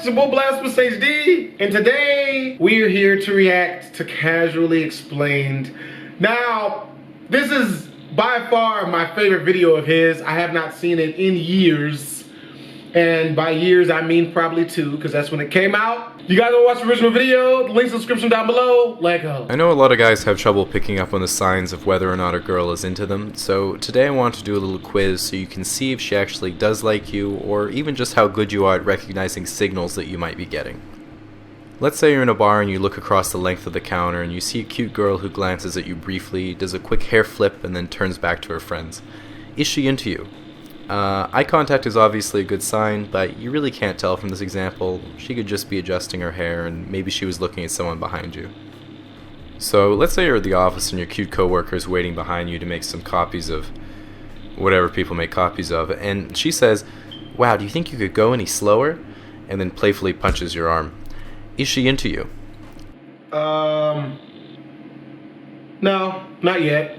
your boy BlastphamousHD, and today we are here to react to Casually Explained. Now, this is by far my favorite video of his. I have not seen it in years, and by years I mean probably 2, because that's when it came out. You guys wanna watch the original video? The link's in the description down below. Let go. I know a lot of guys have trouble picking up on the signs of whether or not a girl is into them, so today I want to do a little quiz so you can see if she actually does like you, or even just how good you are at recognizing signals that you might be getting. Let's say you're in a bar and you look across the length of the counter and you see a cute girl who glances at you briefly, does a quick hair flip, and then turns back to her friends. Is she into you? Eye contact is obviously a good sign, but you really can't tell from this example. She could just be adjusting her hair, and maybe she was looking at someone behind you. So let's say you're at the office and your cute coworker is waiting behind you to make some copies of whatever people make copies of, and she says, "Wow, do you think you could go any slower?" and then playfully punches your arm. Is she into you? No, not yet.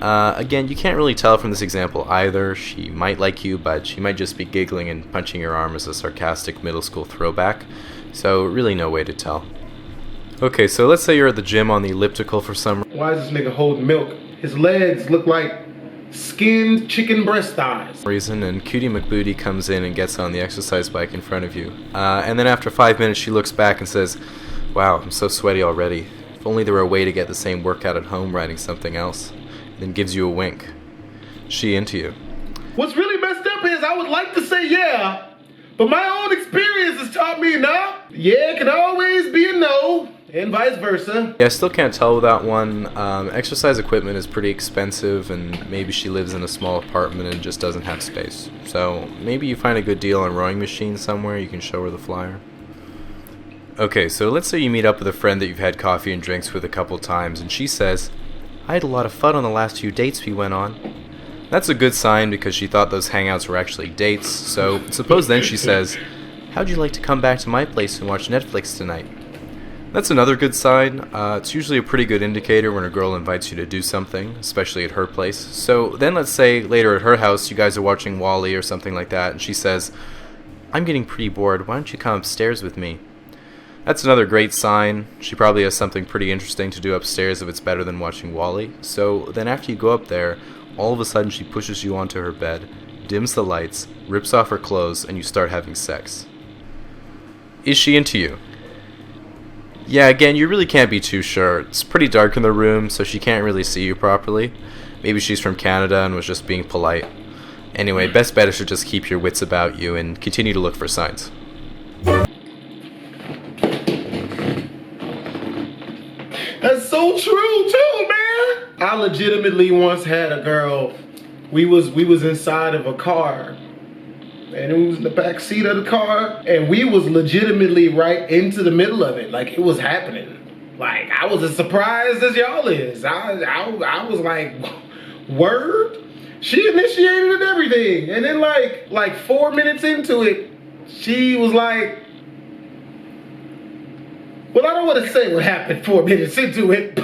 Again, you can't really tell from this example either. She might like you, but she might just be giggling and punching your arm as a sarcastic middle school throwback, so really no way to tell. Okay, so let's say you're at the gym on the elliptical for some reason. Why is this nigga holding milk? His legs look like skinned chicken breast thighs. And Cutie McBooty comes in and gets on the exercise bike in front of you. And then after 5 minutes she looks back and says, "Wow, I'm so sweaty already. If only there were a way to get the same workout at home riding something else." Then gives you a wink. She into you? What's really messed up is I would like to say yeah, but my own experience has taught me no. Yeah can always be a no, and vice versa. Yeah, I still can't tell with that one. Exercise equipment is pretty expensive, and maybe she lives in a small apartment and just doesn't have space. So maybe you find a good deal on rowing machines somewhere, you can show her the flyer. Okay, so let's say you meet up with a friend that you've had coffee and drinks with a couple times, and she says, "I had a lot of fun on the last few dates we went on." That's a good sign because she thought those hangouts were actually dates, so suppose then she says, "How'd you like to come back to my place and watch Netflix tonight?" That's another good sign. It's usually a pretty good indicator when a girl invites you to do something, especially at her place. So then let's say later at her house you guys are watching Wall-E or something like that, and she says, "I'm getting pretty bored, why don't you come upstairs with me?" That's another great sign. She probably has something pretty interesting to do upstairs if it's better than watching Wall-E. So then after you go up there, all of a sudden she pushes you onto her bed, dims the lights, rips off her clothes, and you start having sex. Is she into you? Yeah, again, you really can't be too sure. It's pretty dark in the room, so she can't really see you properly. Maybe she's from Canada and was just being polite. Anyway, best bet is to just keep your wits about you and continue to look for signs. That's so true too, man. I legitimately once had a girl. We was inside of a car, and it was in the back seat of the car, and we was legitimately right into the middle of it. Like, it was happening. Like, I was as surprised as y'all is. I was like, word? She initiated and everything, and then like 4 minutes into it, she was like, well, I don't want to say what happened 4 minutes into it.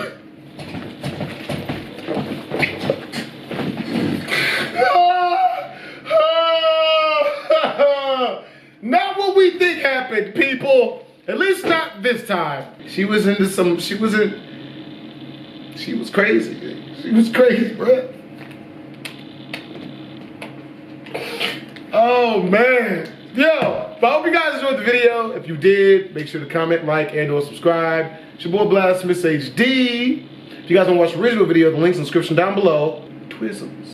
Not what we think happened, people. At least not this time. She was into some, she was crazy. She was crazy, bro. Oh, man. Yo, but I hope you guys enjoyed the video. If you did, make sure to comment, like, and or subscribe. It's your boy BlastphamousHD. If you guys want to watch the original video, the link's in the description down below. Twizzles.